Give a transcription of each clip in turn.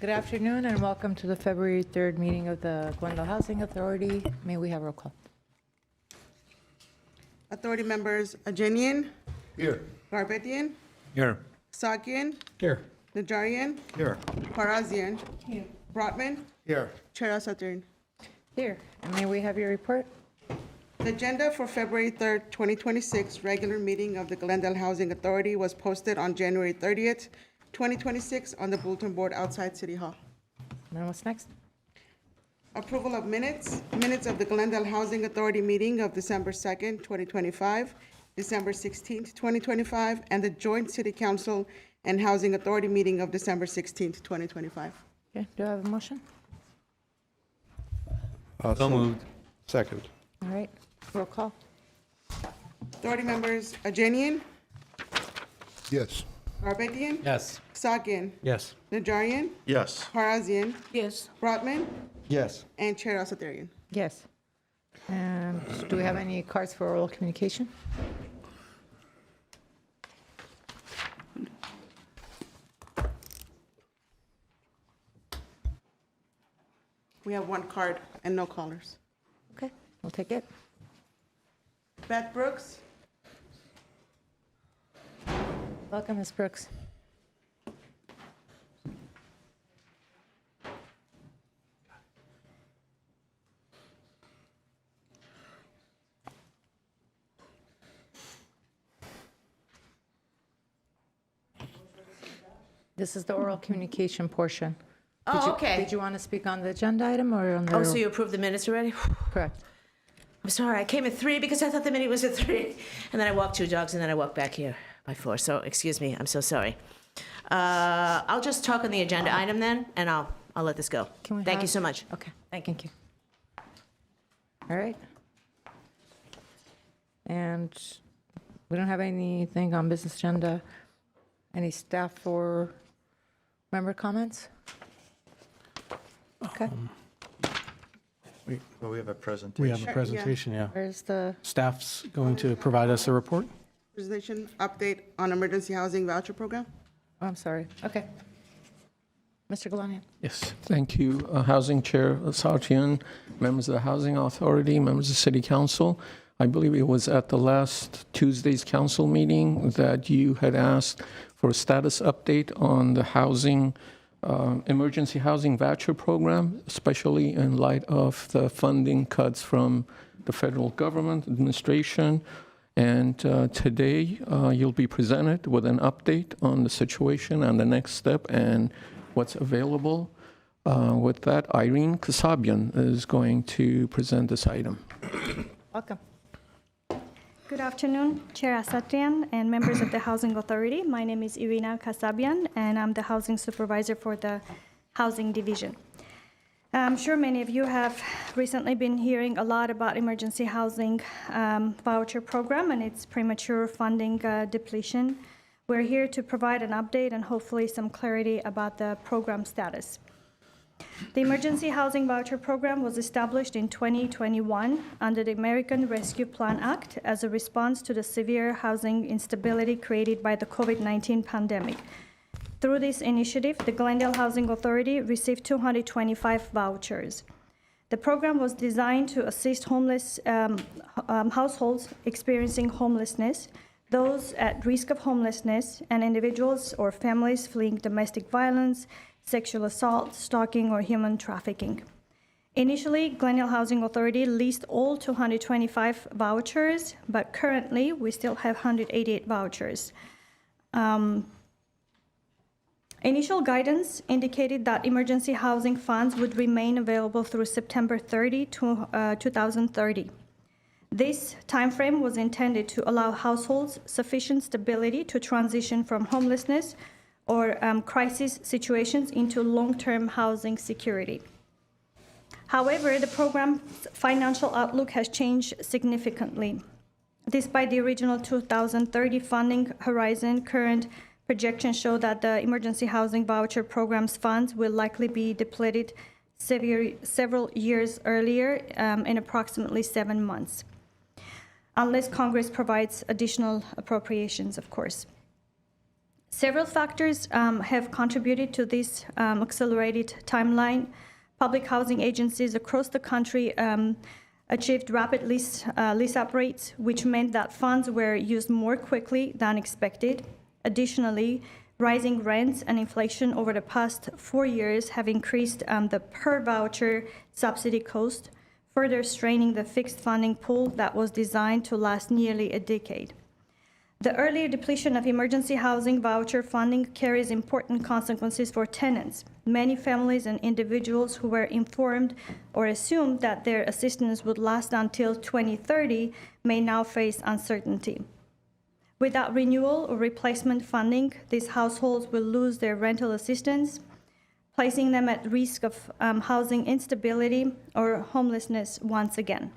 Good afternoon and welcome to the February 3rd meeting of the Glendale Housing Authority. May we have roll call? Authority members Ajanian, Here. Garbetian, Here. Sakian, Here. Najarian, Here. Parazian, Brotman, Here. Chair Saturn. Here. And may we have your report? The agenda for February 3rd, 2026 regular meeting of the Glendale Housing Authority was posted on January 30th, 2026 on the bulletin board outside City Hall. And what's next? Approval of minutes of the Glendale Housing Authority meeting of December 2nd, 2025, December 16th, 2025, and the joint City Council and Housing Authority meeting of December 16th, 2025. Okay, do I have a motion? So moved. Second. All right, roll call. Authority members Ajanian, Yes. Garbetian, Yes. Sakian, Yes. Najarian, Yes. Parazian, Yes. Brotman, Yes. and Chair Asatarian. Yes. And do we have any cards for oral communication? We have one card and no callers. Okay, we'll take it. Beth Brooks, Welcome, Ms. Brooks. This is the oral communication portion. Did Oh, you- okay. Did you want to speak on the agenda item or on the? Oh, so you approved the minutes already? Correct. I'm sorry, I came at 3 because I thought the meeting was at 3. And then I walked 2 dogs and then I walked back here by 4. So excuse me, I'm so sorry. I'll just talk on the agenda item then, and I'll let this go. Can we Thank you have- so much. Okay, thank you. All right. And we don't have anything on business agenda. Any staff or member comments? Okay, Well, we have a presentation. We have a presentation, yeah. where's the, Staff's going to provide us a report. presentation update on emergency housing voucher program. oh, I'm sorry, okay. Mr. Galanian? Yes, thank you. Housing Chair Sartian, members of the Housing Authority, members of City Council. I believe it was at the last Tuesday's council meeting that you had asked for a status update on the housing, emergency housing voucher program, especially in light of the funding cuts from the federal government administration. And today, you'll be presented with an update on the situation and the next step and what's available. With that, Irene Kasabian is going to present this item. Welcome. Good afternoon, Chair Asatrian and members of the Housing Authority. My name is Irina Kasabian, and I'm the Housing Supervisor for the Housing Division. I'm sure many of you have recently been hearing a lot about emergency housing voucher program and its premature funding depletion. We're here to provide an update and hopefully some clarity about the program status. The Emergency Housing Voucher Program was established in 2021 under the American Rescue Plan Act as a response to the severe housing instability created by the COVID-19 pandemic. Through this initiative, the Glendale Housing Authority received 225 vouchers. The program was designed to assist homeless households experiencing homelessness, those at risk of homelessness, and individuals or families fleeing domestic violence, sexual assault, stalking, or human trafficking. Initially, Glendale Housing Authority leased all 225 vouchers, but currently we still have 188 vouchers. Initial guidance indicated that emergency housing funds would remain available through September 30, 2030. This timeframe was intended to allow households sufficient stability to transition from homelessness or crisis situations into long-term housing security. However, the program's financial outlook has changed significantly. Despite the original 2030 funding horizon, current projections show that the Emergency Housing Voucher Program's funds will likely be depleted several years earlier in approximately 7 months, unless Congress provides additional appropriations, of course. Several factors have contributed to this accelerated timeline. Public housing agencies across the country achieved rapid lease-up rates, which meant that funds were used more quickly than expected. Additionally, rising rents and inflation over the past 4 years have increased the per-voucher subsidy cost, further straining the fixed funding pool that was designed to last nearly a decade. The earlier depletion of emergency housing voucher funding carries important consequences for tenants. Many families and individuals who were informed or assumed that their assistance would last until 2030 may now face uncertainty. Without renewal or replacement funding, these households will lose their rental assistance, placing them at risk of housing instability or homelessness once again.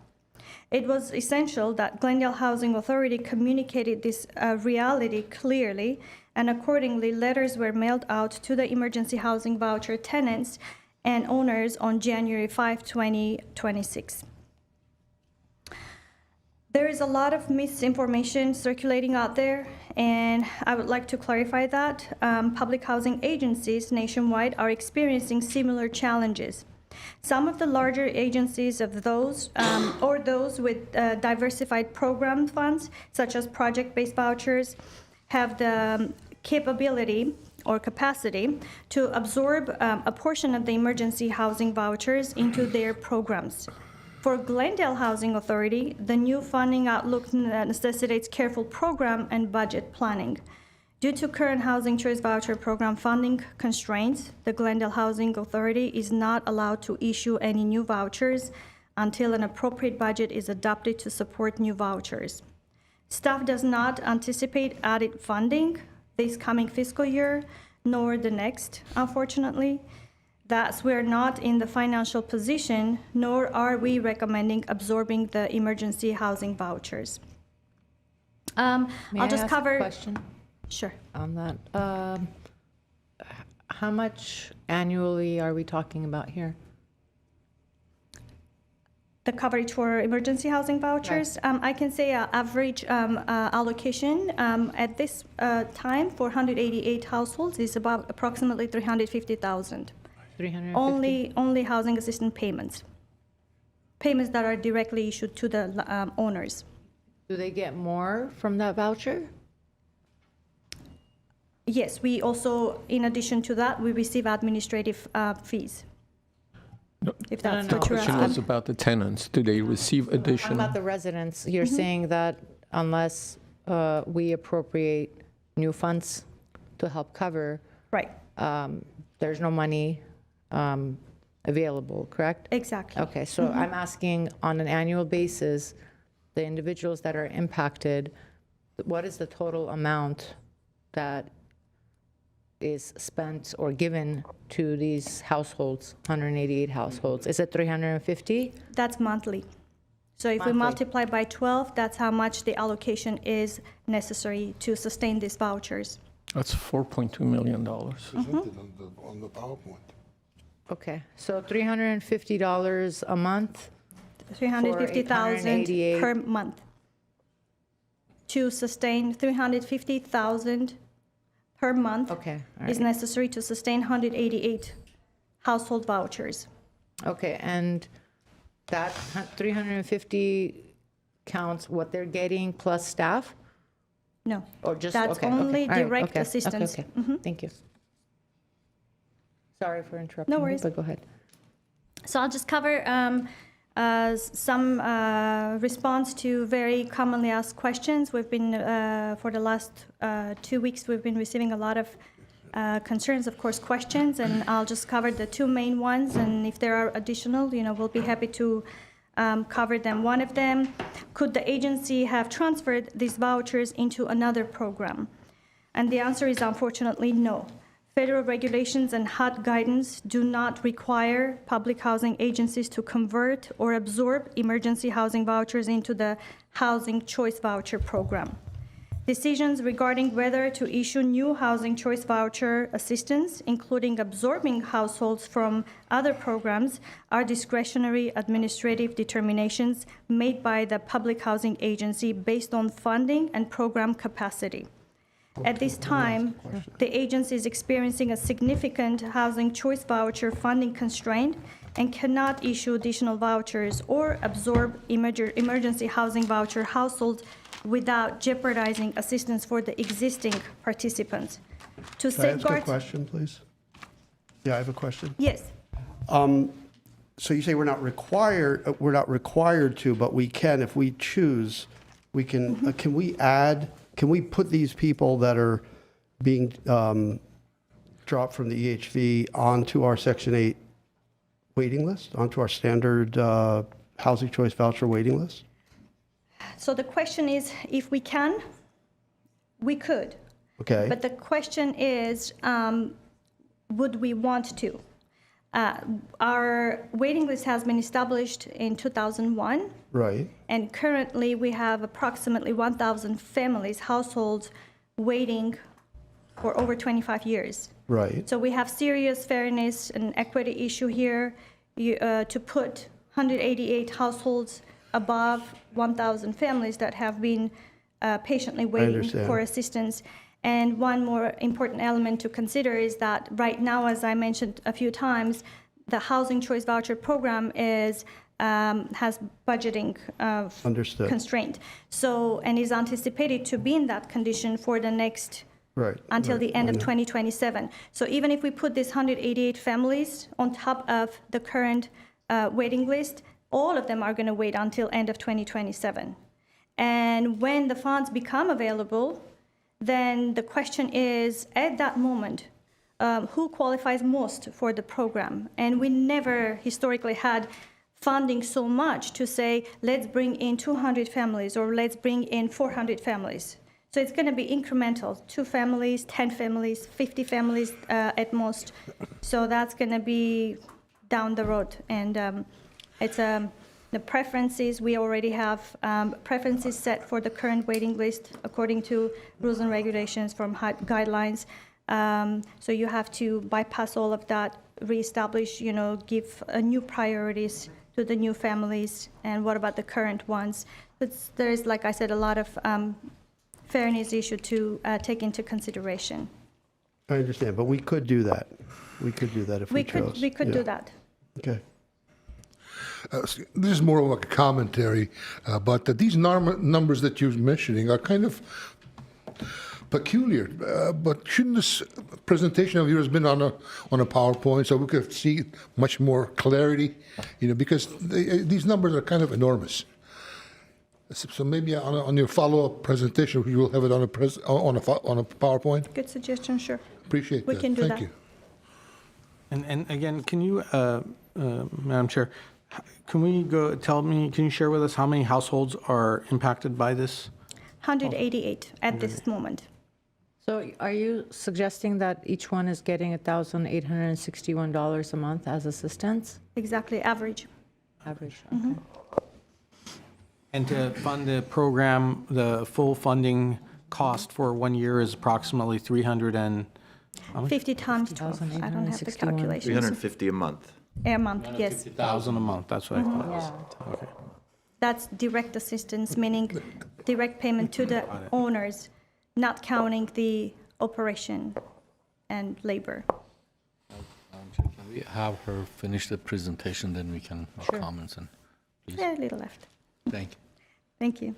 It was essential that Glendale Housing Authority communicated this reality clearly, and accordingly, letters were mailed out to the emergency housing voucher tenants and owners on January 5, 2026. There is a lot of misinformation circulating out there, and I would like to clarify that. Public housing agencies nationwide are experiencing similar challenges. Some of the larger agencies of those or those with diversified program funds, such as project-based vouchers, have the capability or capacity to absorb a portion of the emergency housing vouchers into their programs. For Glendale Housing Authority, the new funding outlook necessitates careful program and budget planning. Due to current Housing Choice Voucher Program funding constraints, the Glendale Housing Authority is not allowed to issue any new vouchers until an appropriate budget is adopted to support new vouchers. Staff does not anticipate added funding this coming fiscal year, nor the next, unfortunately. Thus, we're not in the financial position, nor are we recommending absorbing the emergency housing vouchers. I'll just cover. Question Sure. on that. How much annually are we talking about here? The coverage for emergency housing vouchers, I can say average allocation at this time for 188 households is about approximately 350,000. 350? Only housing assistance payments that are directly issued to the owners. Do they get more from that voucher? Yes, we also, in addition to that, we receive administrative fees. If that's no, what you're Question was asking. about the tenants. Do they receive What additional? about the residents? You're saying that unless we appropriate new funds to help cover, Right, there's no money available, correct? exactly. Okay, so I'm asking on an annual basis, the individuals that are impacted, what is the total amount that is spent or given to these households, 188 households? Is it 350? That's monthly. So if we Monthly. multiply by 12, that's how much the allocation is necessary to sustain these vouchers. That's $4.2 million. Presented on the PowerPoint. Okay, so $350 a month? 350,000 888. per month. To sustain 350,000 per month Okay, all is right. necessary to sustain 188 household vouchers. Okay, and that 350 counts what they're getting plus staff? No, Or just, That's okay, only okay, all right, direct okay, assistance. Okay, okay, thank you. Sorry for interrupting. No you, worries. But go ahead. so I'll just cover some response to very commonly asked questions. We've been, for the last 2 weeks, we've been receiving a lot of concerns, of course, questions, and I'll just cover the two main ones, and if there are additional, we'll be happy to cover them. One of them, could the agency have transferred these vouchers into another program? And the answer is unfortunately no. Federal regulations and HUD guidance do not require public housing agencies to convert or absorb emergency housing vouchers into the Housing Choice Voucher Program. Decisions regarding whether to issue new Housing Choice Voucher assistance, including absorbing households from other programs, are discretionary administrative determinations made by the public housing agency based on funding and program capacity. At this time, the agency is experiencing a significant housing choice voucher funding constraint and cannot issue additional vouchers or absorb emergency housing voucher households without jeopardizing assistance for the existing participants. To Can I ask a safeguard. question, please? Yeah, I have a question. Yes. So you say we're not required to, but we can, if we choose, we can, can we put these people that are being dropped from the EHV onto our Section 8 waiting list, onto our standard housing choice voucher waiting list? So the question is, if we can, we could. Okay, But the question is, would we want to? Our waiting list has been established in 2001, right, and currently we have approximately 1,000 families, households, waiting for over 25 years. right, So we have serious fairness and equity issue here. To put 188 households above 1,000 families that have been patiently waiting understand. for assistance. And one more important element to consider is that right now, as I mentioned a few times, the Housing Choice Voucher Program has budgeting Understood. constraint. So, and is anticipated to be in that condition for the next right. until right, the end I of know. 2027. So even if we put these 188 families on top of the current waiting list, all of them are going to wait until end of 2027. And when the funds become available, then the question is, at that moment, who qualifies most for the program? And we never historically had funding so much to say, let's bring in 200 families or let's bring in 400 families. So it's going to be incremental, 2 families, 10 families, 50 families at most. So that's going to be down the road. And it's the preferences, we already have preferences set for the current waiting list according to rules and regulations from guidelines. So you have to bypass all of that, reestablish, give new priorities to the new families. And what about the current ones? But there is, like I said, a lot of fairness issue to take into consideration. I understand, but we could do that. We could do that if we chose. We could Yeah. do that. Okay. This is more of like a commentary, but these numbers that you're mentioning are kind of peculiar. But shouldn't this presentation of yours been on a PowerPoint so we could see much more clarity? Because these numbers are kind of enormous. So maybe on your follow-up presentation, you will have it on a PowerPoint. Good suggestion, sure. Appreciate We that. can do Thank that. you. And again, can you, Madam Chair, can you share with us how many households are impacted by this? 188 at this moment. So are you suggesting that each one is getting $1,861 a month as assistance? Exactly, average. Average, Mm-hmm. okay. And to fund the program, the full funding cost for 1 year is approximately 300 and, 50 times 12. I don't have the 1,861. calculations. 350 a month. A month, yes. 50,000 a month, that's what I thought. Okay. That's direct assistance, meaning direct payment to the owners, not counting the operation and labor. Can we have her finish the presentation, then we can have comments and, please? Yeah, a little left. Thank you. Thank you.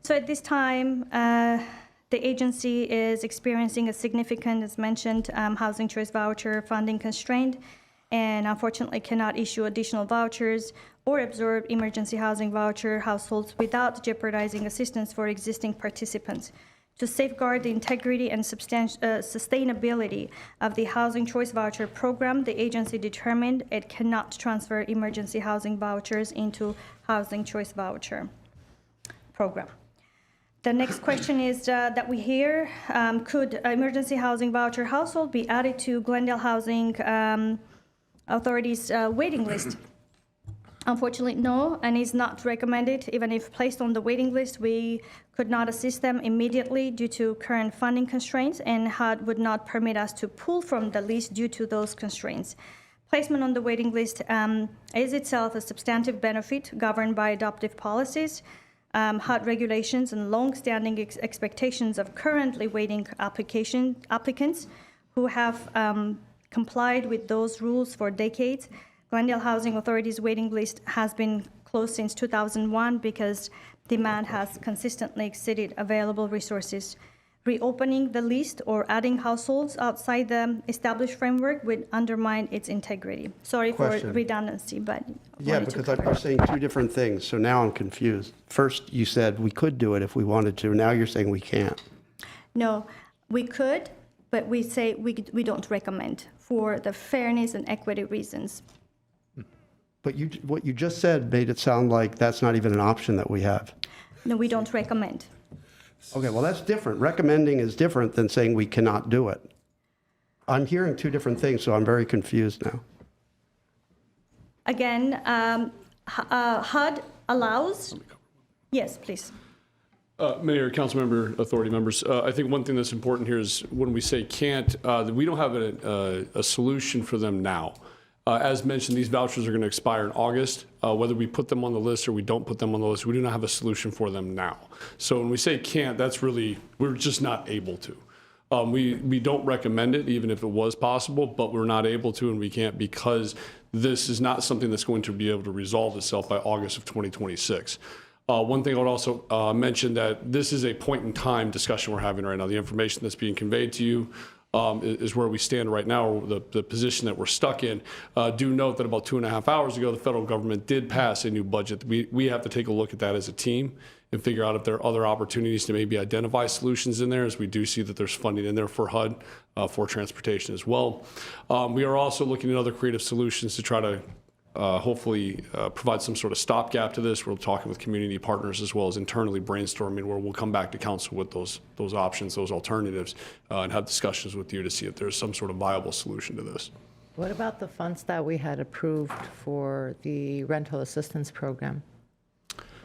So at this time, the agency is experiencing a significant, as mentioned, housing choice voucher funding constraint, and unfortunately cannot issue additional vouchers or absorb emergency housing voucher households without jeopardizing assistance for existing participants. To safeguard the integrity and sustainability of the Housing Choice Voucher Program, the agency determined it cannot transfer emergency housing vouchers into Housing Choice Voucher Program. The next question is that we hear, could emergency housing voucher household be added to Glendale Housing Authority's waiting list? Unfortunately, no, and is not recommended. Even if placed on the waiting list, we could not assist them immediately due to current funding constraints, and HUD would not permit us to pull from the list due to those constraints. Placement on the waiting list is itself a substantive benefit governed by adoptive policies. HUD regulations and long-standing expectations of currently waiting applicants who have complied with those rules for decades. Glendale Housing Authority's waiting list has been closed since 2001 because demand has consistently exceeded available resources. Reopening the list or adding households outside the established framework would undermine its integrity. Sorry for Question. redundancy, but Yeah, wanted to because cover. you're saying two different things, so now I'm confused. First, you said we could do it if we wanted to. Now you're saying we can't. No, we could, but we say we don't recommend for the fairness and equity reasons. But what you just said made it sound like that's not even an option that we have. No, we don't recommend. Okay, well, that's different. Recommending is different than saying we cannot do it. I'm hearing two different things, so I'm very confused now. Again, HUD allows, yes, please. Mayor, Councilmember, Authority members, I think one thing that's important here is when we say can't, we don't have a solution for them now. As mentioned, these vouchers are going to expire in August. Whether we put them on the list or we don't put them on the list, we do not have a solution for them now. So when we say can't, that's really, we're just not able to. We don't recommend it, even if it was possible, but we're not able to and we can't because this is not something that's going to be able to resolve itself by August of 2026. One thing I would also mention that this is a point in time discussion we're having right now. The information that's being conveyed to you is where we stand right now, the position that we're stuck in. Do note that about 2.5 hours ago, the federal government did pass a new budget. We have to take a look at that as a team and figure out if there are other opportunities to maybe identify solutions in there, as we do see that there's funding in there for HUD, for transportation as well. We are also looking at other creative solutions to try to hopefully provide some sort of stopgap to this. We're talking with community partners as well as internally brainstorming where we'll come back to council with those options, those alternatives, and have discussions with you to see if there's some sort of viable solution to this. What about the funds that we had approved for the rental assistance program?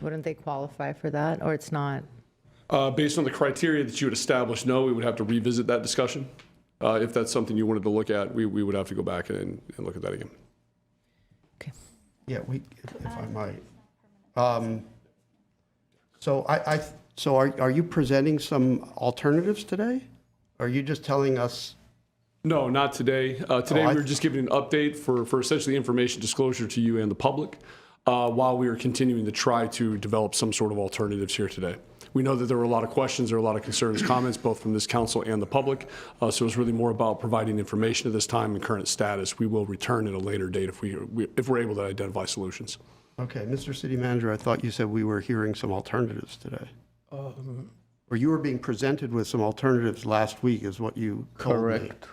Wouldn't they qualify for that, or it's not? Based on the criteria that you had established, no, we would have to revisit that discussion. If that's something you wanted to look at, we would have to go back and look at that again. Okay. Yeah, if I might. So are you presenting some alternatives today? Or are you just telling us? No, not today. Today, I- we were just giving an update for essentially information disclosure to you and the public while we are continuing to try to develop some sort of alternatives here today. We know that there were a lot of questions, there were a lot of concerns, comments, both from this council and the public. So it's really more about providing information at this time and current status. We will return at a later date if we're able to identify solutions. Okay, Mr. City Manager, I thought you said we were hearing some alternatives today. Or you were being presented with some alternatives last week is what you told me. Correct.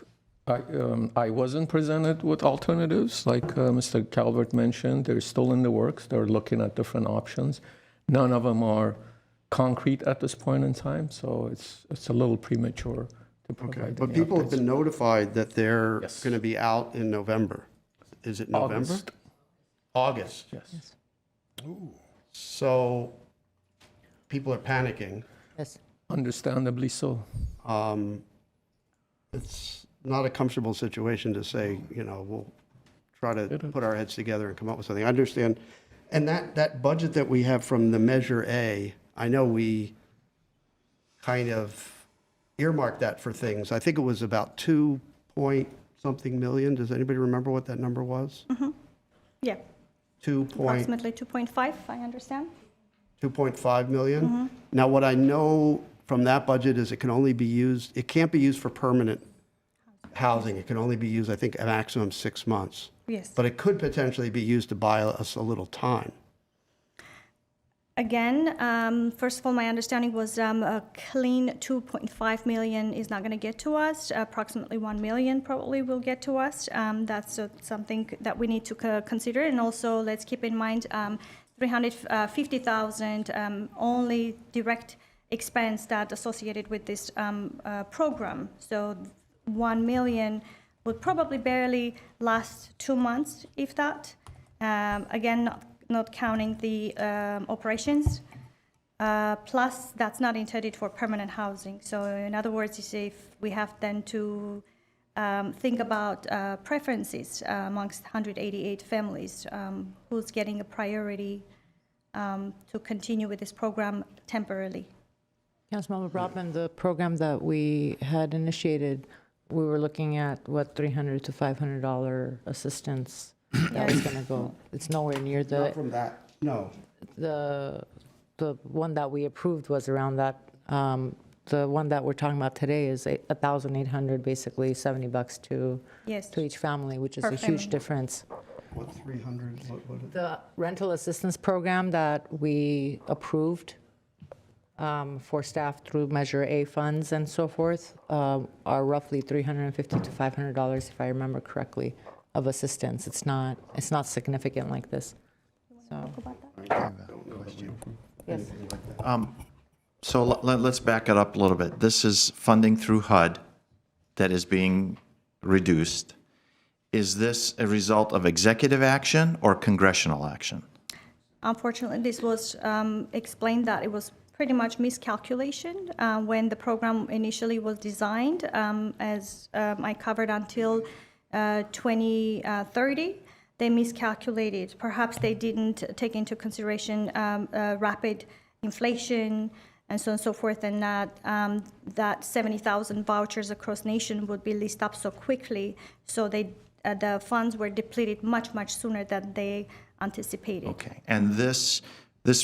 I wasn't presented with alternatives, like Mr. Calvert mentioned. They're still in the works. They're looking at different options. None of them are concrete at this point in time, so it's a little premature to provide. Okay, but any people have updates. been notified that they're Yes. going to be out in November. Is it November? August. August. Yes. So people are panicking. Yes. Understandably so. It's not a comfortable situation to say, we'll try to put our heads together and come up with something. I understand. And that budget that we have from the Measure A, I know we kind of earmarked that for things. I think it was about 2-point-something million. Does anybody remember what that number was? Yeah, 2.5 approximately 2.5, I understand. million? Now, what I know from that budget is it can't be used for permanent housing. It can only be used, I think, a maximum 6 months. Yes. But it could potentially be used to buy us a little time. Again, first of all, my understanding was a clean 2.5 million is not going to get to us. Approximately 1 million probably will get to us. That's something that we need to consider. And also, let's keep in mind 350,000 only direct expense that associated with this program. So 1 million would probably barely last 2 months, if that. Again, not counting the operations. Plus, that's not intended for permanent housing. So in other words, if we have then to think about preferences amongst 188 families, who's getting a priority to continue with this program temporarily. Councilmember Brotman, the program that we had initiated, we were looking at, what, $300 to $500 assistance that was going to go. It's nowhere near Not from that, no. the one that we approved was around that. The one that we're talking about today is $1,800, basically $70 Yes. to each family, which is Per a family. huge difference. What, 300, what? The rental assistance program that we approved for staff through Measure A funds and so forth are roughly $350 to $500, if I remember correctly, of assistance. It's not significant like this. So, yes. So let's back it up a little bit. This is funding through HUD that is being reduced. Is this a result of executive action or congressional action? Unfortunately, this was explained that it was pretty much miscalculation when the program initially was designed, as I covered until 2030. They miscalculated. Perhaps they didn't take into consideration rapid inflation and so on and so forth, and that 70,000 vouchers across nation would be leased up so quickly. So the funds were depleted much, much sooner than they anticipated. Okay. And this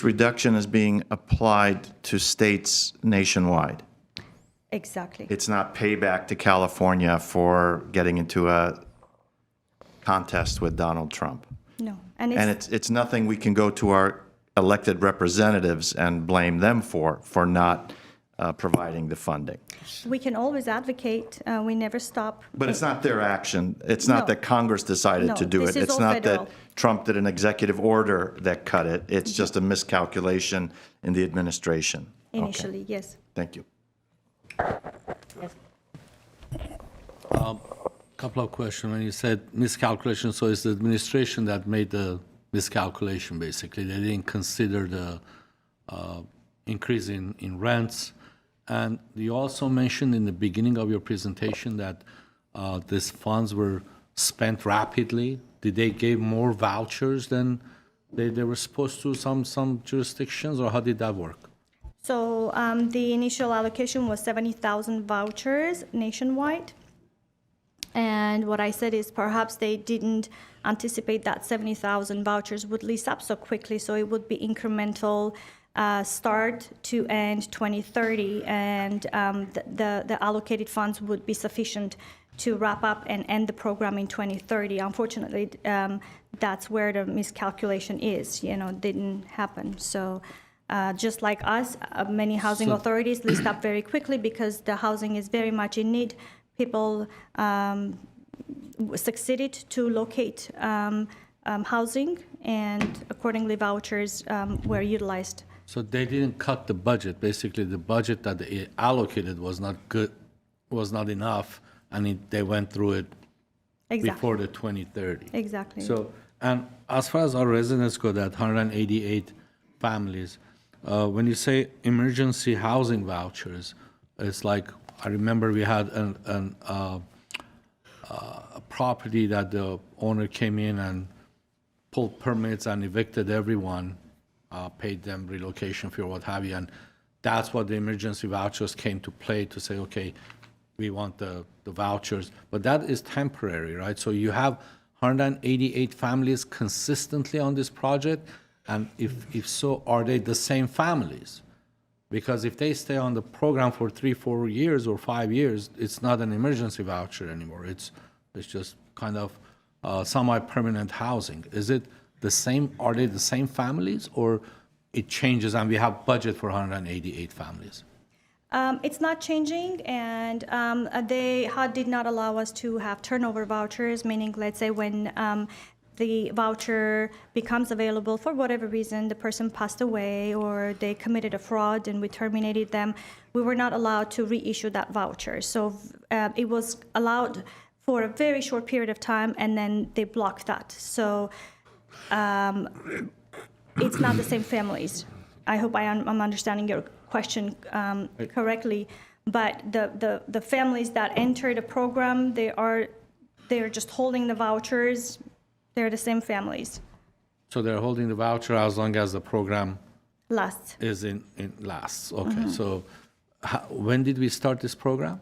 reduction is being applied to states nationwide? Exactly. It's not payback to California for getting into a contest with Donald Trump? No. And it's nothing we can go to our elected representatives and blame them for not providing the funding. We can always advocate. We never stop. But it's not their action. It's not No. that Congress decided No, to do this it. is It's all not federal. that Trump did an executive order that cut it. It's just a miscalculation in the administration. Okay. Initially, yes. Thank you. Couple of questions. When you said miscalculation, so it's the administration that made the miscalculation, basically. They didn't consider the increase in rents. And you also mentioned in the beginning of your presentation that these funds were spent rapidly. Did they give more vouchers than they were supposed to, some jurisdictions, or how did that work? So the initial allocation was 70,000 vouchers nationwide. And what I said is perhaps they didn't anticipate that 70,000 vouchers would lease up so quickly, so it would be incremental start to end 2030, and the allocated funds would be sufficient to wrap up and end the program in 2030. Unfortunately, that's where the miscalculation is, didn't happen. So just like us, many housing authorities leased up very quickly because the housing is very much in need. People succeeded to locate housing, and accordingly vouchers were utilized. So they didn't cut the budget. Basically, the budget that they allocated was not good, was not enough, and they went through it Exactly. before the 2030. Exactly. So, and as far as our residents go, that 188 families, when you say emergency housing vouchers, it's like, I remember we had a property that the owner came in and pulled permits and evicted everyone, paid them relocation fee or what have you, and that's what the emergency vouchers came to play to say, okay, we want the vouchers, but that is temporary, right? So you have 188 families consistently on this project, and if so, are they the same families? Because if they stay on the program for 3-4 years or 5 years, it's not an emergency voucher anymore. It's just kind of semi-permanent housing. Is it the same? Are they the same families, or it changes and we have budget for 188 families? It's not changing, and HUD did not allow us to have turnover vouchers, meaning, let's say, when the voucher becomes available for whatever reason, the person passed away or they committed a fraud and we terminated them, we were not allowed to reissue that voucher. So it was allowed for a very short period of time, and then they blocked that. So it's not the same families. I hope I'm understanding your question correctly, but the families that enter the program, they're just holding the vouchers. They're the same families. So they're holding the voucher as long as the program Last, is in lasts. Okay, so when did we start this program?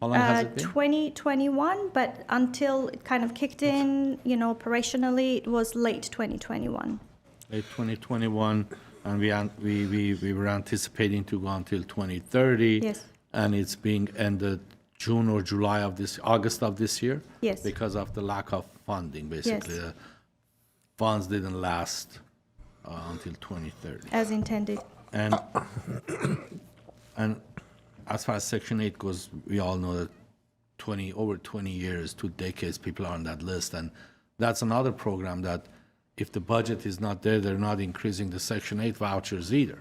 How long has it been? 2021, but until it kind of kicked in, operationally, it was late 2021. Late 2021, and we were anticipating to go until 2030. Yes. And it's being ended June or July of August of this year? Yes. Because of the lack of funding, basically. Yes. The funds didn't last until 2030. As intended. And as far as Section 8 goes, we all know that over 20 years, 2 decades, people are on that list. And that's another program that if the budget is not there, they're not increasing the Section 8 vouchers either.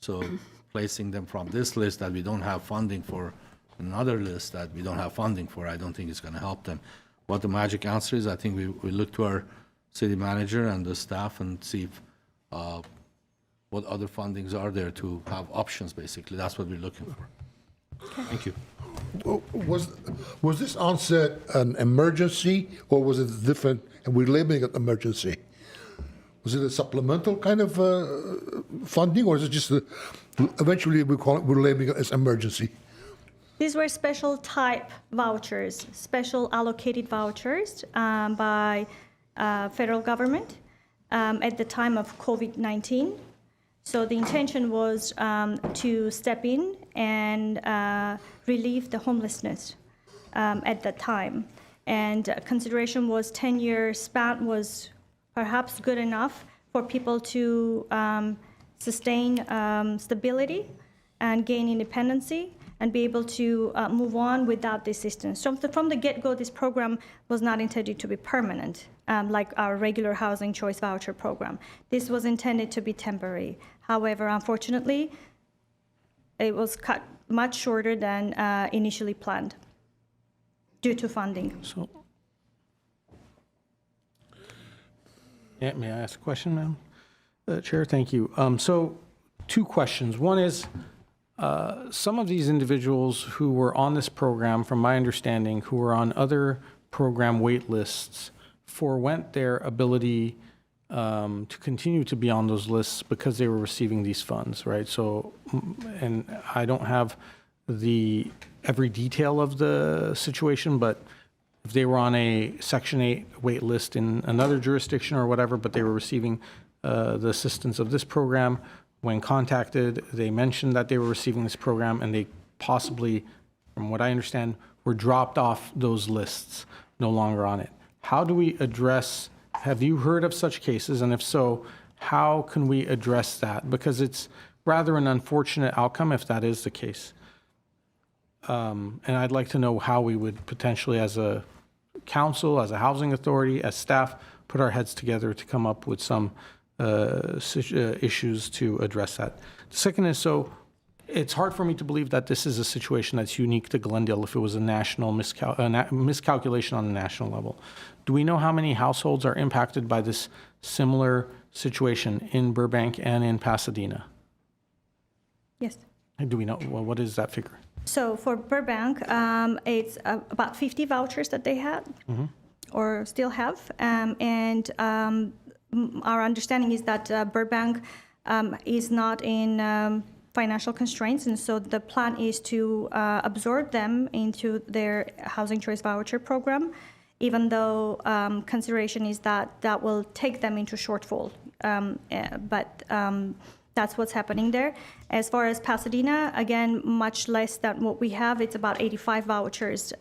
So placing them from this list that we don't have funding for, another list that we don't have funding for, I don't think is going to help them. What the magic answer is, I think we look to our city manager and the staff and see if, what other fundings are there to have options, basically. That's what we're looking for. Thank you. Was this onset an emergency, or was it different, and we're labeling it emergency? Was it a supplemental kind of funding, or is it just eventually we're labeling it as emergency? These were special type vouchers, special allocated vouchers by federal government at the time of COVID-19. So the intention was to step in and relieve the homelessness at that time. And consideration was 10-year span was perhaps good enough for people to sustain stability and gain independency and be able to move on without the assistance. So from the get-go, this program was not intended to be permanent, like our regular housing choice voucher program. This was intended to be temporary. However, unfortunately, it was cut much shorter than initially planned due to funding. So, yeah, may I ask a question, Madam Chair? Thank you. So, 2 questions. One is, some of these individuals who were on this program, from my understanding, who were on other program wait lists, forwent their ability to continue to be on those lists because they were receiving these funds, right? So, and I don't have every detail of the situation, but if they were on a Section 8 wait list in another jurisdiction or whatever, but they were receiving the assistance of this program, when contacted, they mentioned that they were receiving this program, and they possibly, from what I understand, were dropped off those lists, no longer on it. How do we address, have you heard of such cases? And if so, how can we address that? Because it's rather an unfortunate outcome if that is the case. And I'd like to know how we would potentially, as a council, as a housing authority, as staff, put our heads together to come up with some issues to address that. The second is, so it's hard for me to believe that this is a situation that's unique to Glendale if it was a national miscalculation on a national level. Do we know how many households are impacted by this similar situation in Burbank and in Pasadena? Yes. Do we know, well, what is that figure? So for Burbank, it's about 50 vouchers that they had or still have. And our understanding is that Burbank is not in financial constraints, and so the plan is to absorb them into their housing choice voucher program, even though consideration is that that will take them into shortfall. But that's what's happening there. As far as Pasadena, again, much less than what we have. It's about 85 vouchers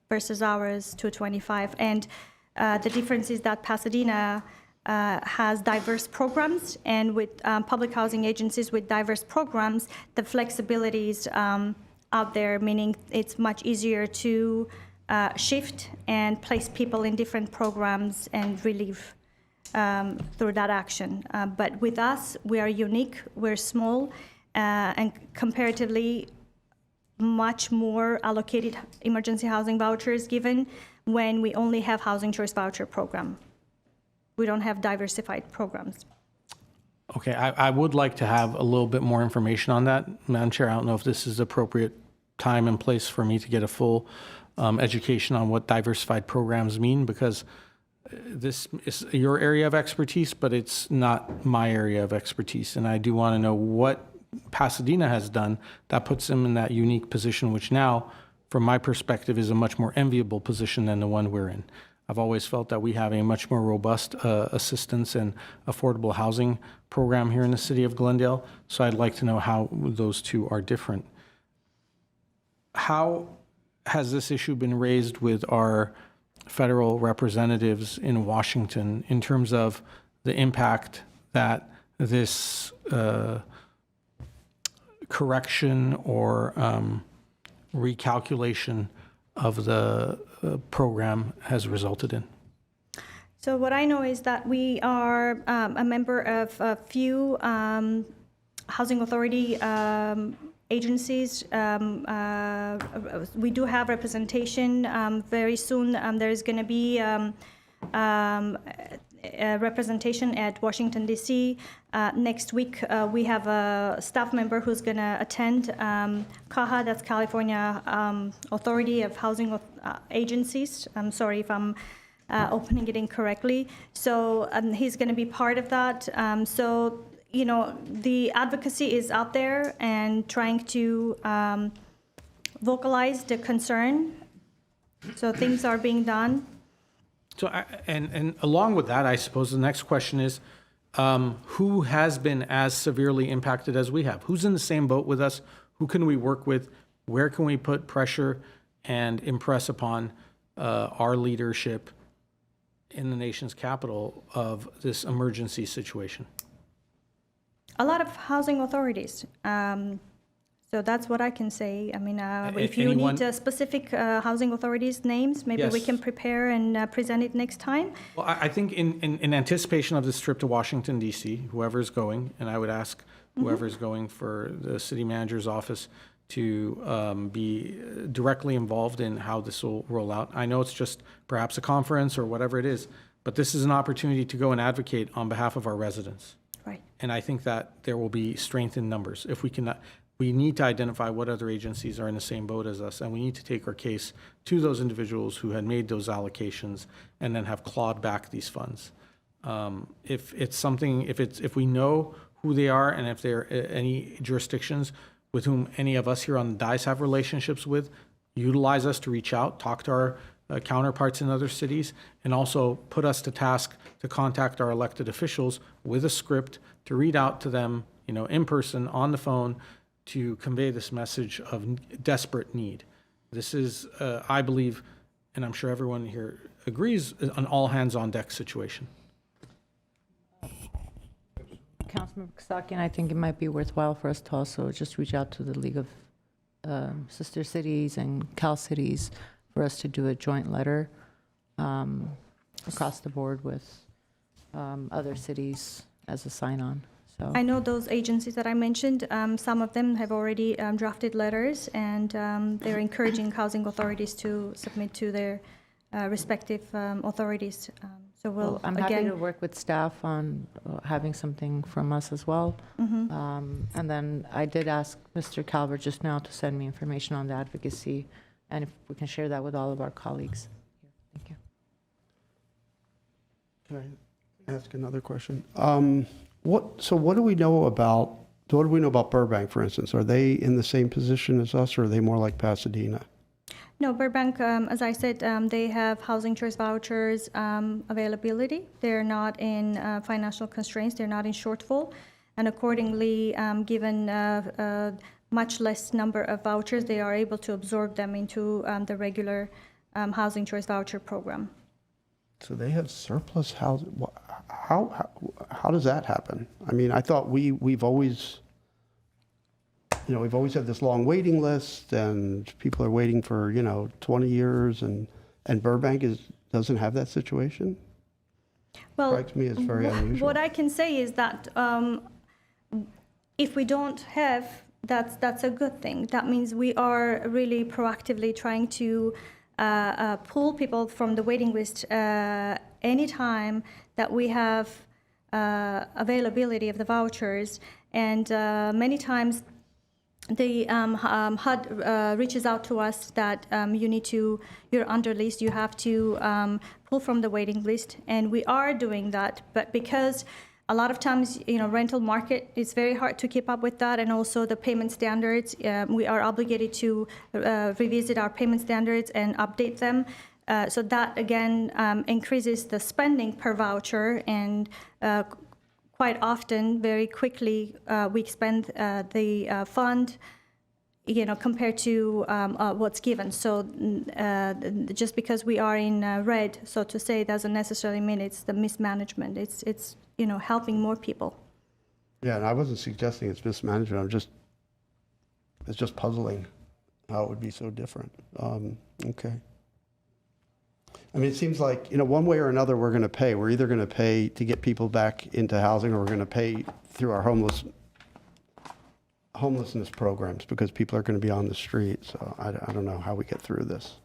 versus ours 225. And the difference is that Pasadena has diverse programs, and with public housing agencies with diverse programs, the flexibility is out there, meaning it's much easier to shift and place people in different programs and relieve through that action. But with us, we are unique, we're small, and comparatively much more allocated emergency housing vouchers given when we only have housing choice voucher program. We don't have diversified programs. Okay, I would like to have a little bit more information on that. Madam Chair, I don't know if this is appropriate time and place for me to get a full education on what diversified programs mean, because this is your area of expertise, but it's not my area of expertise. And I do want to know what Pasadena has done that puts them in that unique position, which now, from my perspective, is a much more enviable position than the one we're in. I've always felt that we have a much more robust assistance and affordable housing program here in the city of Glendale. So I'd like to know how those two are different. How has this issue been raised with our federal representatives in Washington in terms of the impact that this correction or recalculation of the program has resulted in? So what I know is that we are a member of a few housing authority agencies. We do have representation. Very soon there's going to be a representation at Washington, D.C. Next week we have a staff member who's going to attend CAHA, that's California Authority of Housing Agencies. I'm sorry if I'm opening it incorrectly. So he's going to be part of that. So, you know, the advocacy is out there and trying to vocalize the concern. So things are being done. So, and along with that, I suppose the next question is, who has been as severely impacted as we have? Who's in the same boat with us? Who can we work with? Where can we put pressure and impress upon our leadership in the nation's capital of this emergency situation? A lot of housing authorities. So that's what I can say. I mean, if you anyone- need specific housing authorities' names, maybe we Yes. can prepare and present it next time. Well, I think in anticipation of this trip to Washington, D.C., whoever's going, and I would ask whoever's going for the city manager's office to be directly involved in how this will roll out. I know it's just perhaps a conference or whatever it is, but this is an opportunity to go and advocate on behalf of our residents. Right. And I think that there will be strength in numbers. If we cannot, we need to identify what other agencies are in the same boat as us, and we need to take our case to those individuals who had made those allocations and then have clawed back these funds. If it's something, if we know who they are and if there are any jurisdictions with whom any of us here on the dais have relationships with, utilize us to reach out, talk to our counterparts in other cities, and also put us to task to contact our elected officials with a script to read out to them, you know, in person, on the phone, to convey this message of desperate need. This is, I believe, and I'm sure everyone here agrees, an all-hands-on-deck situation. Councilmember Kasakian, I think it might be worthwhile for us to also just reach out to the League of Sister Cities and Cal Cities for us to do a joint letter across the board with other cities as a sign-on. So I know those agencies that I mentioned, some of them have already drafted letters, and they're encouraging housing authorities to submit to their respective authorities. So we'll, I'm happy to again, work with staff on having something from us as well. And then I did ask Mr. Calvert just now to send me information on the advocacy, and if we can share that with all of our colleagues. Thank you. Can I ask another question? What do we know about Burbank, for instance? Are they in the same position as us, or are they more like Pasadena? no, Burbank, as I said, they have housing choice vouchers availability. They're not in financial constraints. They're not in shortfall. And accordingly, given much less number of vouchers, they are able to absorb them into the regular housing choice voucher program. So they have surplus housing. How does that happen? I mean, I thought we've always, we've always had this long waiting list, and people are waiting for 20 years, and Burbank doesn't have that situation. Well, Strikes me as very unusual. what I can say is that if we don't have, that's a good thing. That means we are really proactively trying to pull people from the waiting list anytime that we have availability of the vouchers. And many times HUD reaches out to us that you're under list, you have to pull from the waiting list, and we are doing that. But because a lot of times, rental market, it's very hard to keep up with that, and also the payment standards, we are obligated to revisit our payment standards and update them. So that, again, increases the spending per voucher, and quite often, very quickly, we expend the fund, compared to what's given. So just because we are in red, so to say, doesn't necessarily mean it's the mismanagement. It's helping more people. Yeah, and I wasn't suggesting it's mismanagement. It's just puzzling how it would be so different. Okay. I mean, it seems like, one way or another, we're going to pay. We're either going to pay to get people back into housing, or we're going to pay through our homelessness programs, because people are going to be on the street. So I don't know how we get through this.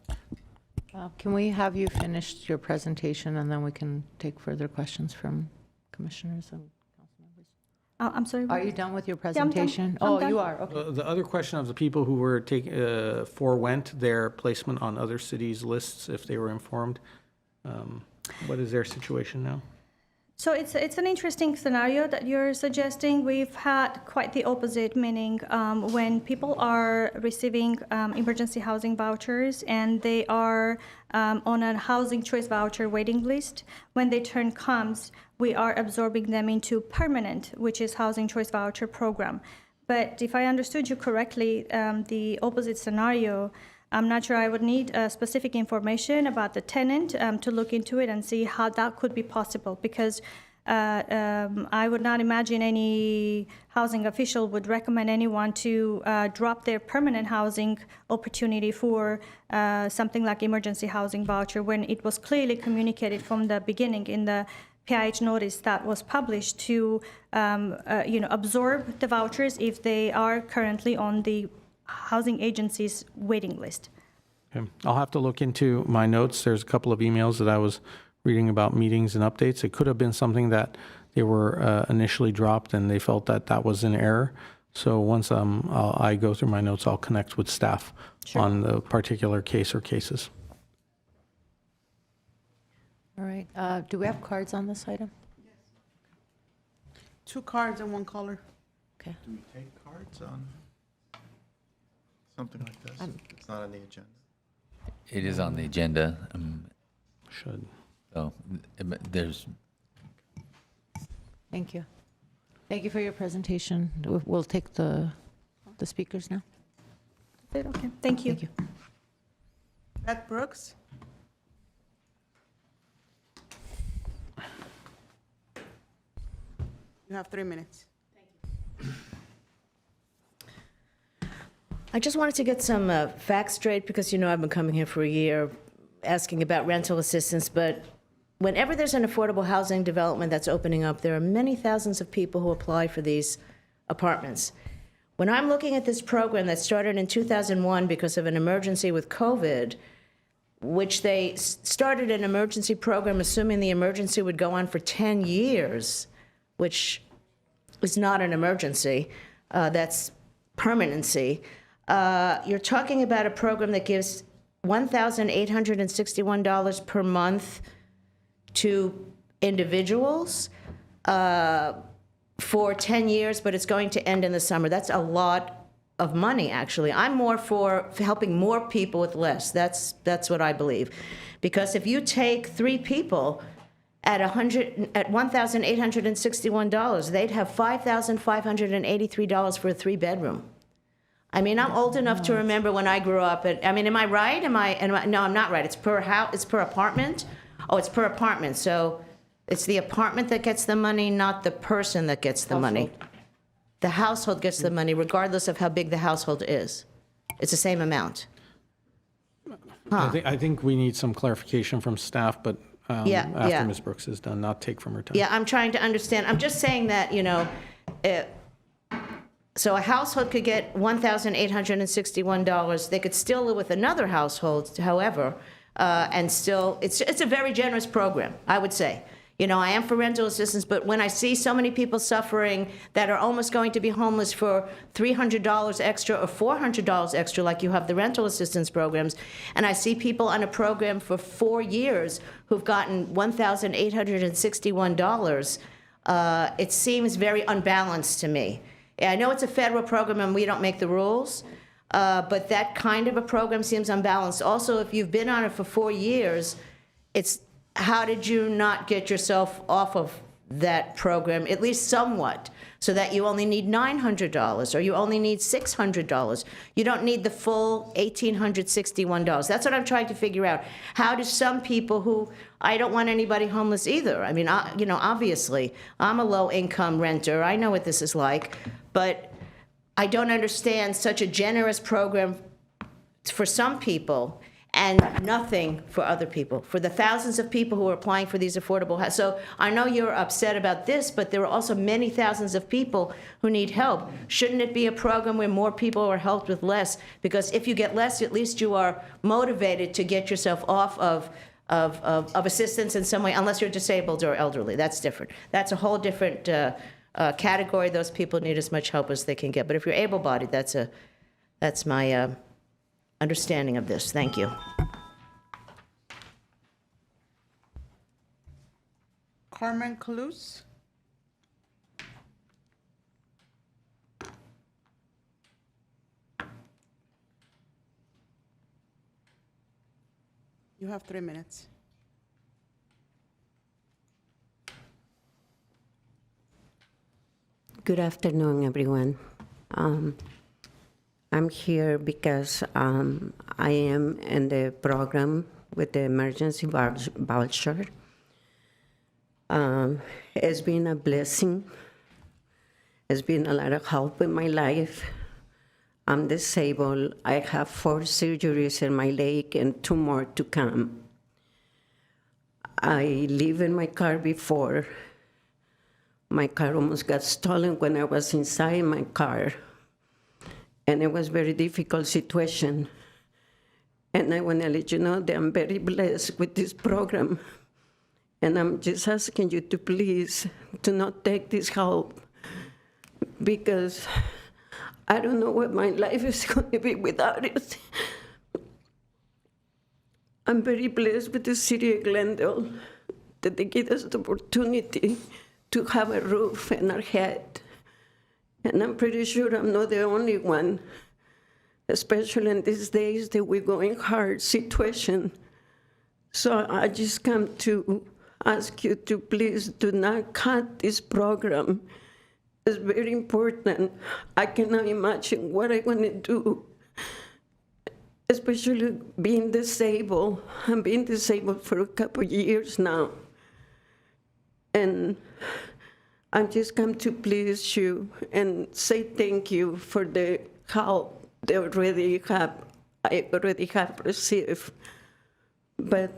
Can we have you finish your presentation, and then we can take further questions from commissioners and council members? I'm sorry. Are you done with your I'm done. presentation? I'm Oh, done. you are, okay. The other question of the people who were forewent their placement on other cities' lists if they were informed, what is their situation now? So it's an interesting scenario that you're suggesting. We've had quite the opposite, meaning when people are receiving emergency housing vouchers and they are on a housing choice voucher waiting list, when their turn comes, we are absorbing them into permanent, which is housing choice voucher program. But if I understood you correctly, the opposite scenario, I'm not sure. I would need specific information about the tenant to look into it and see how that could be possible, because I would not imagine any housing official would recommend anyone to drop their permanent housing opportunity for something like emergency housing voucher, when it was clearly communicated from the beginning in the PIH notice that was published to absorb the vouchers if they are currently on the housing agency's waiting list. Okay. I'll have to look into my notes. There's a couple of emails that I was reading about meetings and updates. It could have been something that they were initially dropped and they felt that that was an error. So once I go through my notes, I'll connect with staff on the particular case or cases. All right. Do we have cards on this item? 2 cards and 1 caller. Okay. Do we take cards on something like this? It's not on the agenda. It is on the agenda. Should. So there's. Thank you. Thank you for your presentation. We'll take the speakers now. Okay, thank you. Thank you. Beth Brooks? You have 3 minutes. I just wanted to get some facts straight, because I've been coming here for a year asking about rental assistance, but whenever there's an affordable housing development that's opening up, there are many thousands of people who apply for these apartments. When I'm looking at this program that started in 2001 because of an emergency with COVID, which they started an emergency program assuming the emergency would go on for 10 years, which is not an emergency, that's permanency. You're talking about a program that gives $1,861 per month to individuals for 10 years, but it's going to end in the summer. That's a lot of money, actually. I'm more for helping more people with less. That's what I believe. Because if you take 3 people at $1,861, they'd have $5,583 for a 3-bedroom. I mean, I'm old enough to remember when I grew up. Am I right? No, I'm not right. It's per house. It's per apartment. Oh, it's per apartment. So it's the apartment that gets the money, not the person that gets the money. The household gets the money, regardless of how big the household is. It's the same amount. I think we need some clarification from staff, but after Ms. Brooks is done, not take from her time. Yeah, I'm trying to understand. I'm just saying that, so a household could get $1,861. They could still live with another household, however, and still, it's a very generous program, I would say. You know, I am for rental assistance, but when I see so many people suffering that are almost going to be homeless for $300 extra or $400 extra, like you have the rental assistance programs, and I see people on a program for 4 years who've gotten $1,861, it seems very unbalanced to me. I know it's a federal program and we don't make the rules, but that kind of a program seems unbalanced. Also, if you've been on it for 4 years, it's how did you not get yourself off of that program, at least somewhat, so that you only need $900 or you only need $600? You don't need the full $1,861. That's what I'm trying to figure out. How do some people who, I don't want anybody homeless either. I mean, you know, obviously, I'm a low-income renter. I know what this is like, but I don't understand such a generous program for some people and nothing for other people, for the thousands of people who are applying for these affordable houses. So I know you're upset about this, but there are also many thousands of people who need help. Shouldn't it be a program where more people are helped with less? Because if you get less, at least you are motivated to get yourself off of assistance in some way, unless you're disabled or elderly. That's different. That's a whole different category. Those people need as much help as they can get. But if you're able-bodied, that's my understanding of this. Thank you. Carmen Cluse? You have 3 minutes. Good afternoon, everyone. I'm here because I am in the program with the emergency voucher. It's been a blessing. It's been a lot of help in my life. I'm disabled. I have 4 surgeries in my leg and 2 more to come. I lived in my car before. My car almost got stolen when I was inside my car. And it was a very difficult situation. And I want to let you know that I'm very blessed with this program. And I'm just asking you to please do not take this help, because I don't know what my life is going to be without it. I'm very blessed with the city of Glendale that they give us the opportunity to have a roof in our head. And I'm pretty sure I'm not the only one, especially in these days that we're going hard situation. So I just come to ask you to please do not cut this program. It's very important. I cannot imagine what I'm going to do, especially being disabled. I'm being disabled for a couple of years now. And I just come to please you and say thank you for the help I already have received. But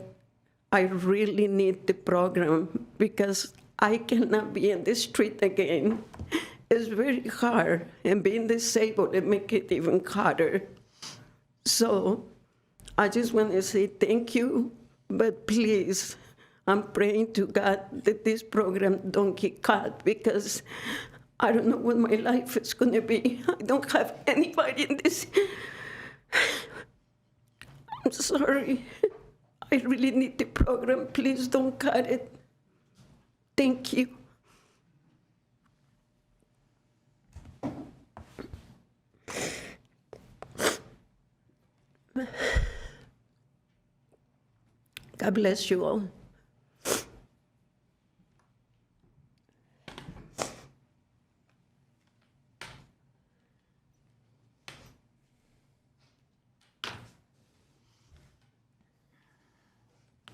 I really need the program because I cannot be in the street again. It's very hard, and being disabled, it makes it even harder. So I just want to say thank you, but please, I'm praying to God that this program don't get cut, because I don't know what my life is going to be. I don't have anybody in this. I'm sorry. I really need the program. Please don't cut it. Thank you. God bless you all.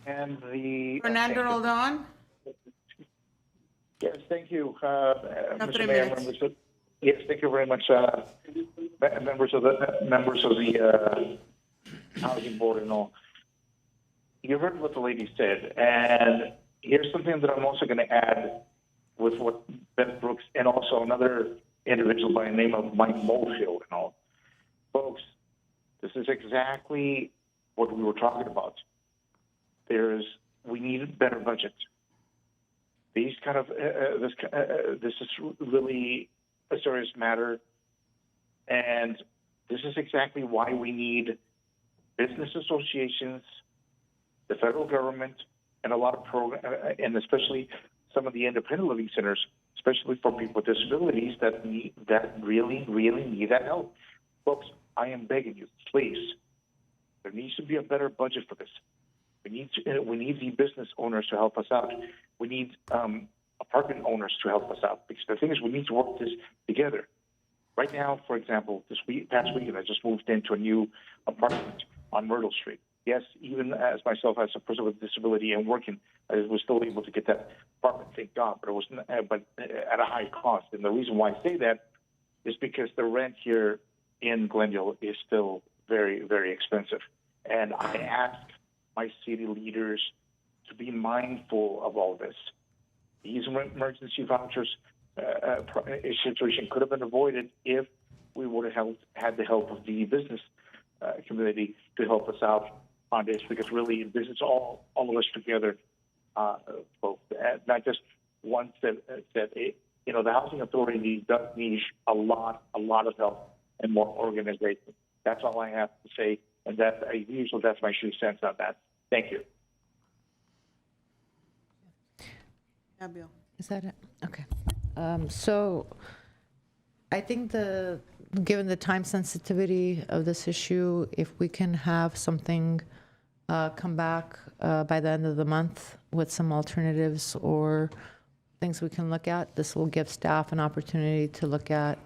And the Fernando Roldan? Yes, thank you, have Mr. 3 Mayor. minutes. Members of, yes, thank you very much, members of the housing board and all. You heard what the lady said, and here's something that I'm also going to add with what Beth Brooks and also another individual by the name of Mike Mofield and all. Folks, this is exactly what we were talking about. We need a better budget. These kind of this is really a serious matter, and this is exactly why we need business associations, the federal government, and a lot of and especially some of the independent living centers, especially for people with disabilities that really need that help. Folks, I am begging you, please. There needs to be a better budget for this. We need the business owners to help us out. We need apartment owners to help us out, because the thing is, we need to work this together. Right now, for example, past weekend, I just moved into a new apartment on Myrtle Street. Yes, even as myself, as a person with a disability and working, I was still able to get that apartment, thank God, but at a high cost. And the reason why I say that is because the rent here in Glendale is still very, very expensive. And I ask my city leaders to be mindful of all this. These emergency vouchers situation could have been avoided if we would have had the help of the business community to help us out on this, because really this is all of us together, folks, not just one that the housing authority does need a lot of help and more organization. That's all I have to say, and that's my 2 cents on that. Thank you. Yeah, Bill. Is that it? Okay. So I think given the time sensitivity of this issue, if we can have something come back by the end of the month with some alternatives or things we can look at, this will give staff an opportunity to look at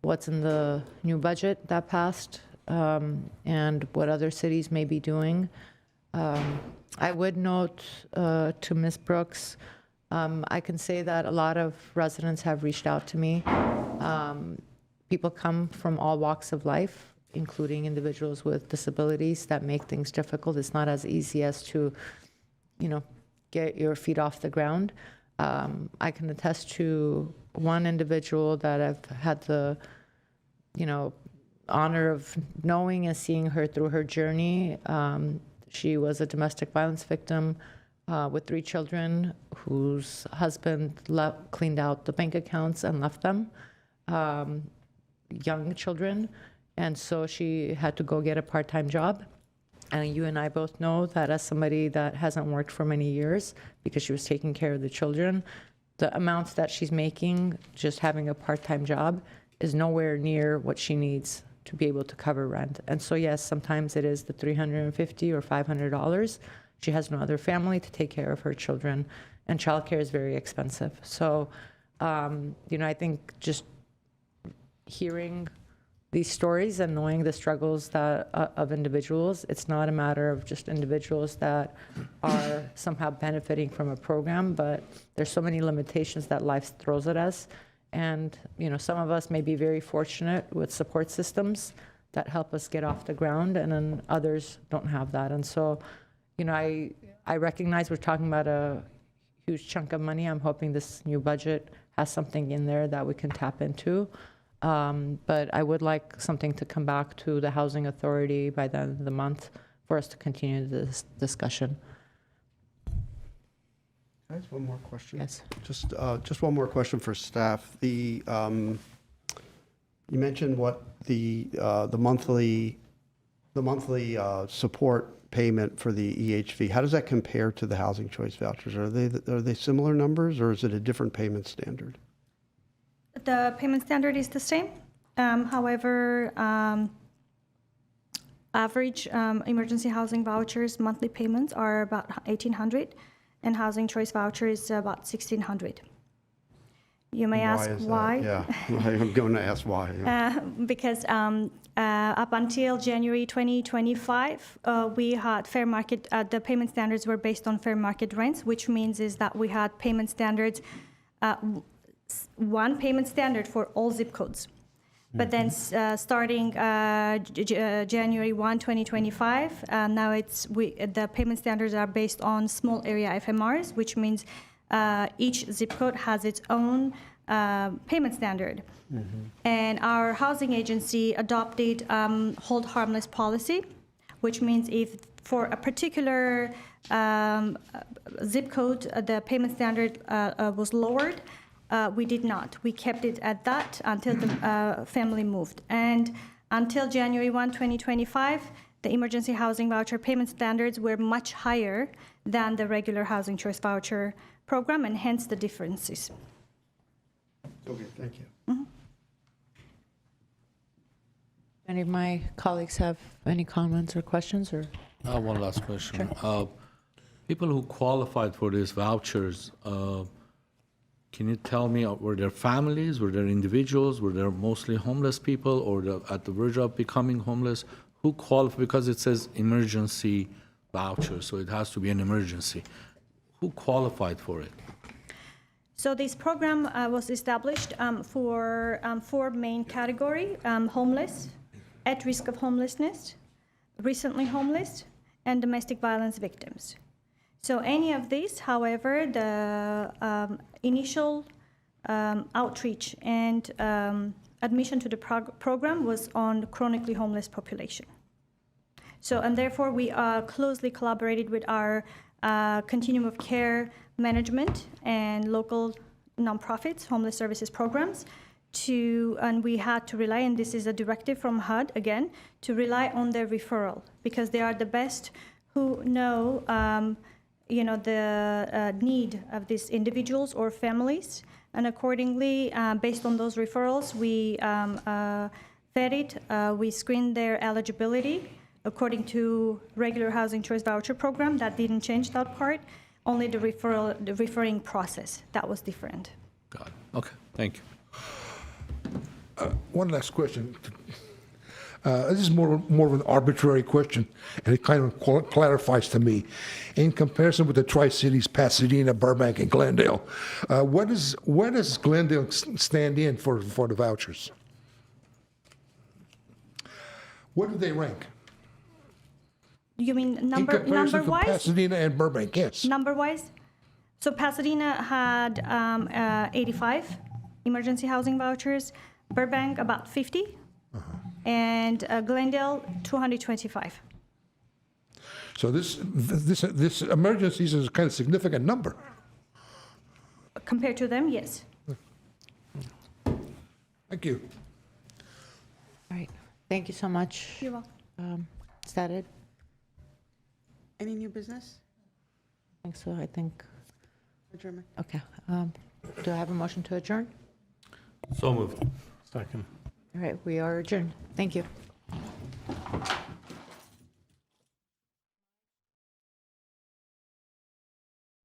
what's in the new budget that passed and what other cities may be doing. I would note to Ms. Brooks, I can say that a lot of residents have reached out to me. People come from all walks of life, including individuals with disabilities that make things difficult. It's not as easy as to, get your feet off the ground. I can attest to one individual that I've had the, honor of knowing and seeing her through her journey. She was a domestic violence victim with 3 children whose husband cleaned out the bank accounts and left them, young children. And so she had to go get a part-time job. And you and I both know that as somebody that hasn't worked for many years because she was taking care of the children, the amounts that she's making just having a part-time job is nowhere near what she needs to be able to cover rent. And so yes, sometimes it is the $350 or $500. She has no other family to take care of her children, and childcare is very expensive. So, I think just hearing these stories and knowing the struggles of individuals, it's not a matter of just individuals that are somehow benefiting from a program, but there's so many limitations that life throws at us. And, some of us may be very fortunate with support systems that help us get off the ground, and then others don't have that. And so, I recognize we're talking about a huge chunk of money. I'm hoping this new budget has something in there that we can tap into. But I would like something to come back to the Housing Authority by the end of the month for us to continue this discussion. Can I ask one more question? Yes. Just one more question for staff. You mentioned what the monthly support payment for the EHV. How does that compare to the housing choice vouchers? Are they similar numbers, or is it a different payment standard? The payment standard is the same. However, average emergency housing vouchers monthly payments are about $1,800, and housing choice voucher is about $1,600. You may ask why. Yeah, I'm going to ask why. Yeah. Because up until January 2025, we had fair market. The payment standards were based on fair market rents, which means is that we had payment standards. One payment standard for all zip codes. But then starting January 1, 2025, now the payment standards are based on small area FMRs, which means each zip code has its own payment standard. And our housing agency adopted hold harmless policy, which means if for a particular zip code, the payment standard was lowered, we did not. We kept it at that until the family moved. And until January 1, 2025, the emergency housing voucher payment standards were much higher than the regular housing choice voucher program, and hence the differences. Okay, thank you. Any of my colleagues have any comments or questions, or? One last question. People who qualified for these vouchers, can you tell me, were there families, were there individuals, were there mostly homeless people, or at the verge of becoming homeless? Who qualified, because it says emergency voucher, so it has to be an emergency. Who qualified for it? So this program was established for 4 main categories: homeless, at risk of homelessness, recently homeless, and domestic violence victims. So any of these, however, the initial outreach and admission to the program was on the chronically homeless population. So, and therefore we closely collaborated with our continuum of care management and local nonprofits, homeless services programs, and we had to rely, and this is a directive from HUD again, to rely on their referral, because they are the best who know, the need of these individuals or families, and accordingly, based on those referrals, we vetted, we screened their eligibility according to regular housing choice voucher program. That didn't change that part. Only the referring process, that was different. Got it. Okay, thank you. One last question. This is more of an arbitrary question, and it kind of clarifies to me. In comparison with the Tri-Cities, Pasadena, Burbank, and Glendale, where does Glendale stand in for the vouchers? Where do they rank? You mean In comparison to number-wise? Pasadena and Burbank, yes. Number-wise? So Pasadena had 85 emergency housing vouchers, Burbank about 50, and Glendale 225. So this emergencies is a kind of significant number. Compared to them, yes. Thank you. All right, thank you so much. You're welcome. Is that it? Any new business? I think so, I think, Adjournment. okay. Do I have a motion to adjourn? So moved. Second. All right, we are adjourned. Thank you.